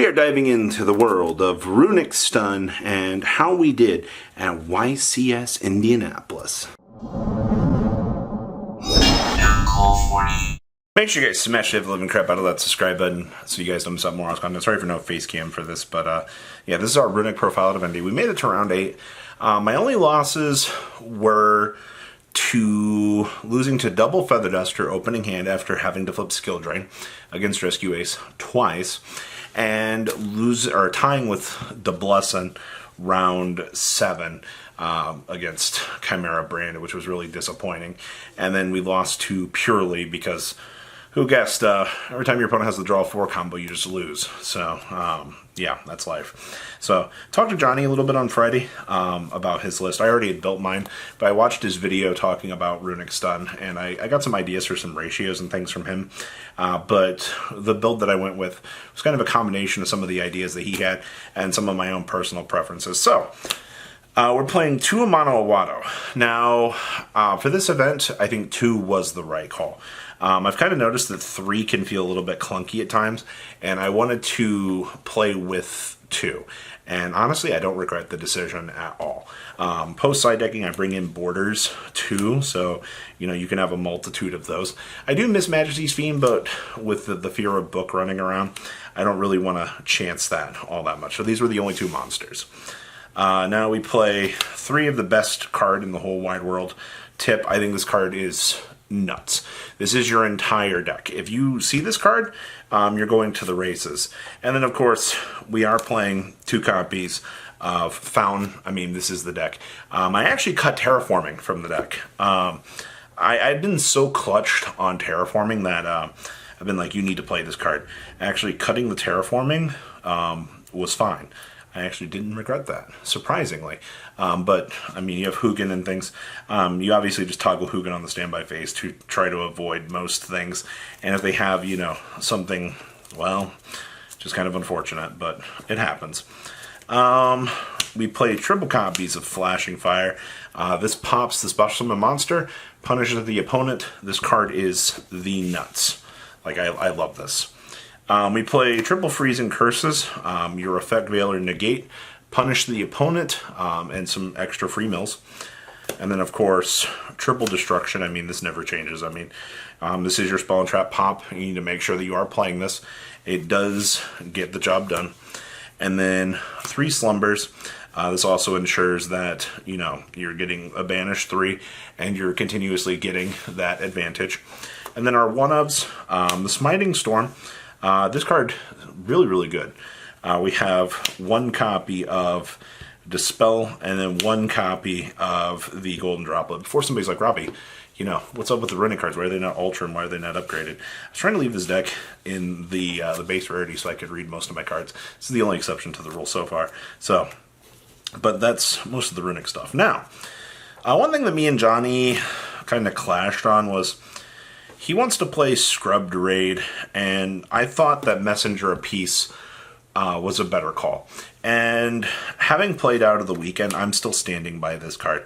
We are diving into the world of Runick Stun and how we did at YCS Indianapolis. Make sure you guys smash the living crap out of that subscribe button so you guys don't miss out more content. Sorry for no face cam for this, but yeah, this is our Runick profile out of Indy. We made it to round 8. My only losses were to losing to double Feather Duster opening hand after having to flip Skill Drain against Rescue Ace twice, and tying with the Blessin round 7 against Chimera Brand, which was really disappointing. And then we lost to Purely because, who guessed, every time your opponent has the draw 4 combo, you just lose. So, yeah, that's life. So, talked to Johnny a little bit on Friday about his list. I already had built mine, but I watched his video talking about Runick Stun, and I got some ideas for some ratios and things from him. But the build that I went with was kind of a combination of some of the ideas that he had and some of my own personal preferences. So, we're playing 2 Amano Awado. Now, for this event, I think 2 was the right call. I've kind of noticed that 3 can feel a little bit clunky at times, and I wanted to play with 2. And honestly, I don't regret the decision at all. Post side decking, I bring in borders too, so you know you can have a multitude of those. I do miss Majesty's Fiend, but with the fear of book running around, I don't really want to chance that all that much. So these were the only 2 monsters. Now we play 3 of the best card in the whole wide world. Tip, I think this card is nuts. This is your entire deck. If you see this card, you're going to the races. And then, of course, we are playing 2 copies of Fountain. I mean, this is the deck. I actually cut Terraforming from the deck. I've been so clutched on Terraforming that I've been like, you need to play this card. Actually, cutting the Terraforming was fine. I actually didn't regret that, surprisingly. But, I mean, you have Hugin and things. You obviously just toggle Hugin on the standby phase to try to avoid most things. And if they have, you know, something, well, just kind of unfortunate, but it happens. We play triple copies of Flashing Fire. This pops the Special Summon monster, punishes the opponent. This card is the nuts. Like, I love this. We play triple Freezing Curses, your effect Veil or Negate, punish the opponent, and some extra free mills. And then, of course, triple Destruction. I mean, this never changes. I mean, this is your Spell and Trap pop. You need to make sure that you are playing this. It does get the job done. And then 3 Slumbers. This also ensures that, you know, you're getting a Banish 3, and you're continuously getting that advantage. And then our 1-ofs, the Smiting Storm. This card, really, really good. We have 1 copy of Dispel and then 1 copy of the Golden Droplet. Before somebody's like, Robbie, you know, what's up with the Runick cards? Why are they not Ultra and why are they not upgraded? I was trying to leave this deck in the base rarity so I could read most of my cards. This is the only exception to the rule so far. So, but that's most of the Runick stuff. Now, one thing that me and Johnny kind of clashed on was he wants to play Scrubbed Raid, and I thought that Messenger of Peace was a better call. And having played out of the weekend, I'm still standing by this card.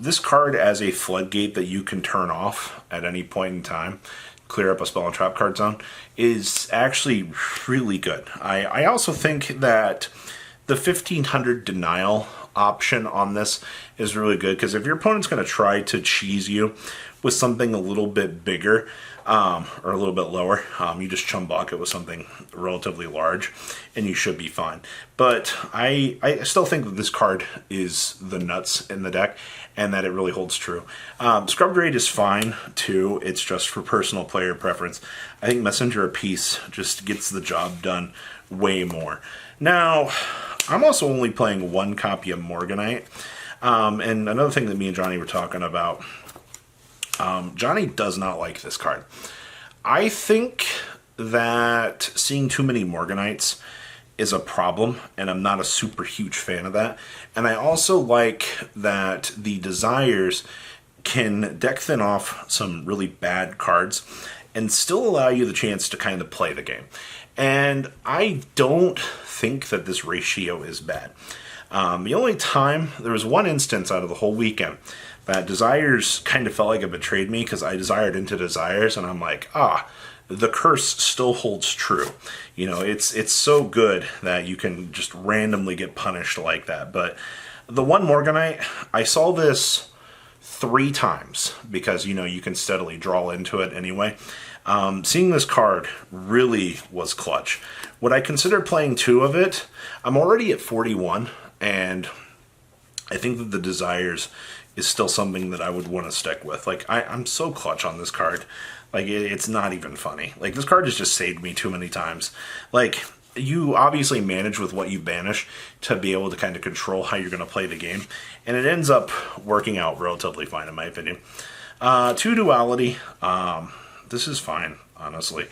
This card as a floodgate that you can turn off at any point in time, clear up a Spell and Trap card zone, is actually really good. I also think that the 1500 Denial option on this is really good, because if your opponent's going to try to cheese you with something a little bit bigger or a little bit lower, you just chum block it with something relatively large and you should be fine. But I still think that this card is the nuts in the deck and that it really holds true. Scrubbed Raid is fine too, it's just for personal player preference. I think Messenger of Peace just gets the job done way more. Now, I'm also only playing 1 copy of Morganite. And another thing that me and Johnny were talking about, Johnny does not like this card. I think that seeing too many Morganites is a problem, and I'm not a super huge fan of that. And I also like that the Desires can deck thin off some really bad cards and still allow you the chance to kind of play the game. And I don't think that this ratio is bad. The only time, there was 1 instance out of the whole weekend that Desires kind of felt like it betrayed me because I desired into Desires, and I'm like, the curse still holds true. You know, it's so good that you can just randomly get punished like that. But the one Morganite, I saw this 3 times because, you know, you can steadily draw into it anyway. Seeing this card really was clutch. Would I consider playing 2 of it? I'm already at 41, and I think that the Desires is still something that I would want to stick with. Like, I'm so clutch on this card. Like, it's not even funny. Like, this card has just saved me too many times. Like, you obviously manage with what you banish to be able to kind of control how you're going to play the game. And it ends up working out relatively fine, in my opinion. 2 Duality. This is fine, honestly.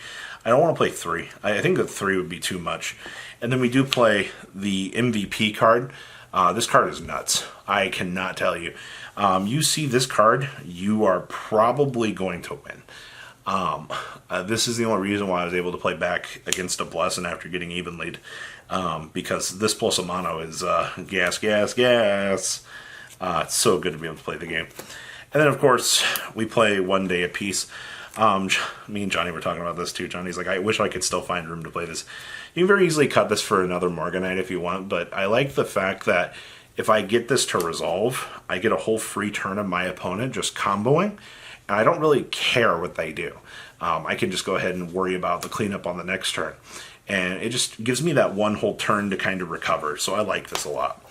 I don't want to play 3. I think that 3 would be too much. And then we do play the MVP card. This card is nuts. I cannot tell you. You see this card, you are probably going to win. This is the only reason why I was able to play back against a Blessing after getting even lead. Because this plus a mono is gas, gas, gas. It's so good to be able to play the game. And then, of course, we play 1 day apiece. Me and Johnny were talking about this too. Johnny's like, I wish I could still find room to play this. You can very easily cut this for another Morganite if you want, but I like the fact that if I get this to resolve, I get a whole free turn of my opponent just comboing, and I don't really care what they do. I can just go ahead and worry about the cleanup on the next turn. And it just gives me that one whole turn to kind of recover, so I like this a lot.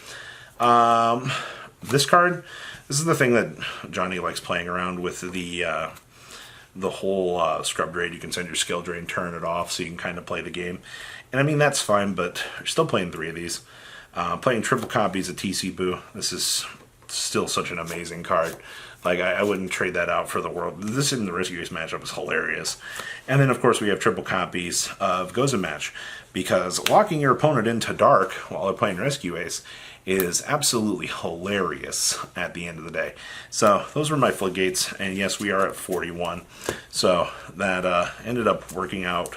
This card, this is the thing that Johnny likes playing around with, the whole scrub drain. You can send your skill drain, turn it off, so you can kind of play the game. And I mean, that's fine, but you're still playing 3 of these. Playing triple copies of TC Boo. This is still such an amazing card. Like, I wouldn't trade that out for the world. This in the Rescue Ace matchup is hilarious. And then, of course, we have triple copies of Gozen Match, because locking your opponent into dark while they're playing Rescue Ace is absolutely hilarious at the end of the day. So those were my floodgates, and yes, we are at 41. So that ended up working out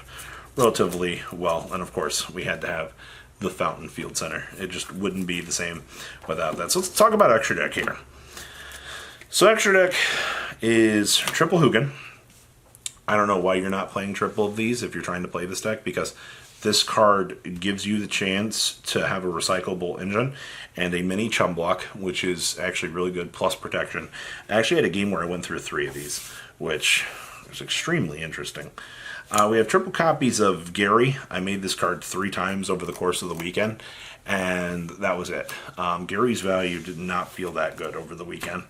relatively well. And of course, we had to have the Fountain Field Center. It just wouldn't be the same without that. So let's talk about Extra Deck here. So Extra Deck is triple Hugin. I don't know why you're not playing triple of these if you're trying to play this deck, because this card gives you the chance to have a recyclable engine and a mini chum block, which is actually really good, plus protection. I actually had a game where I went through 3 of these, which was extremely interesting. We have triple copies of Gary. I made this card 3 times over the course of the weekend, and that was it. Gary's value did not feel that good over the weekend.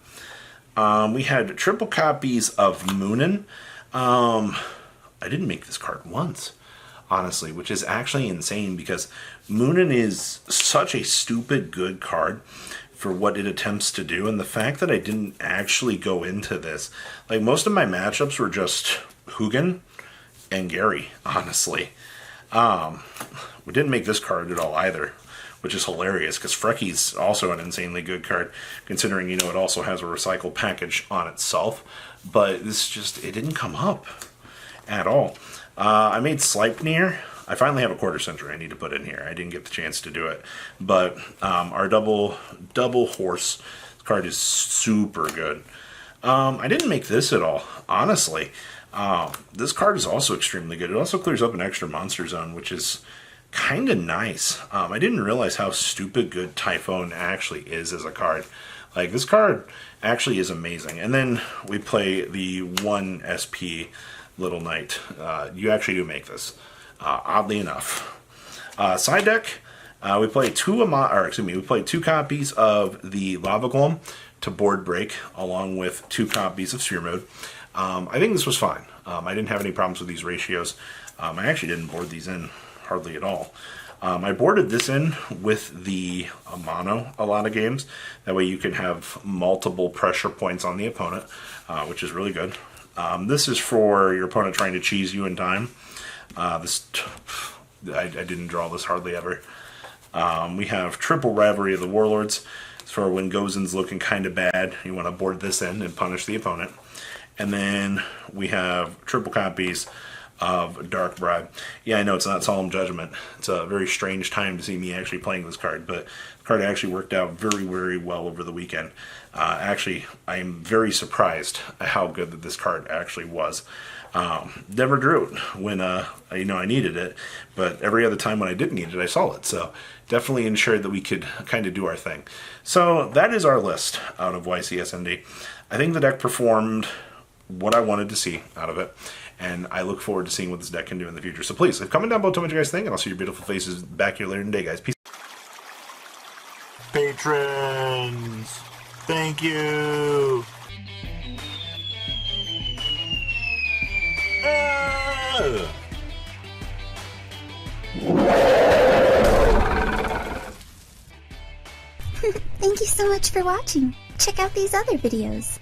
We had triple copies of Moonin. I didn't make this card once, honestly, which is actually insane, because Moonin is such a stupid good card for what it attempts to do, and the fact that I didn't actually go into this, like, most of my matchups were just Hugin and Gary, honestly. We didn't make this card at all either, which is hilarious, because Frecky's also an insanely good card, considering, you know, it also has a recycle package on itself, but this just, it didn't come up at all. I made Sleipnir. I finally have a quarter century I need to put in here. I didn't get the chance to do it. But our double horse card is super good. I didn't make this at all, honestly. This card is also extremely good. It also clears up an extra monster zone, which is kind of nice. I didn't realize how stupid good Typhon actually is as a card. Like, this card actually is amazing. And then we play the 1 SP Little Knight. You actually do make this, oddly enough. Side deck, we play 2 copies of the Lava Golem to board break, along with 2 copies of Sphere Mode. I think this was fine. I didn't have any problems with these ratios. I actually didn't board these in hardly at all. I boarded this in with the mono a lot of games. That way you can have multiple pressure points on the opponent, which is really good. This is for your opponent trying to cheese you in time. I didn't draw this hardly ever. We have triple Rivalry of the Warlords. It's for when Gozen's looking kind of bad. You want to board this in and punish the opponent. And then we have triple copies of Dark Bribe. Yeah, I know it's not Solemn Judgment. It's a very strange time to see me actually playing this card, but the card actually worked out very, very well over the weekend. Actually, I am very surprised at how good that this card actually was. Never drew it when I needed it, but every other time when I didn't need it, I saw it. So definitely ensured that we could kind of do our thing. So that is our list out of YCS Indy. I think the deck performed what I wanted to see out of it, and I look forward to seeing what this deck can do in the future. So please, comment down below, tell me what you guys think, and I'll see your beautiful faces back here later in the day, guys. Peace. Patrons, thank you. Thank you so much for watching. Check out these other videos.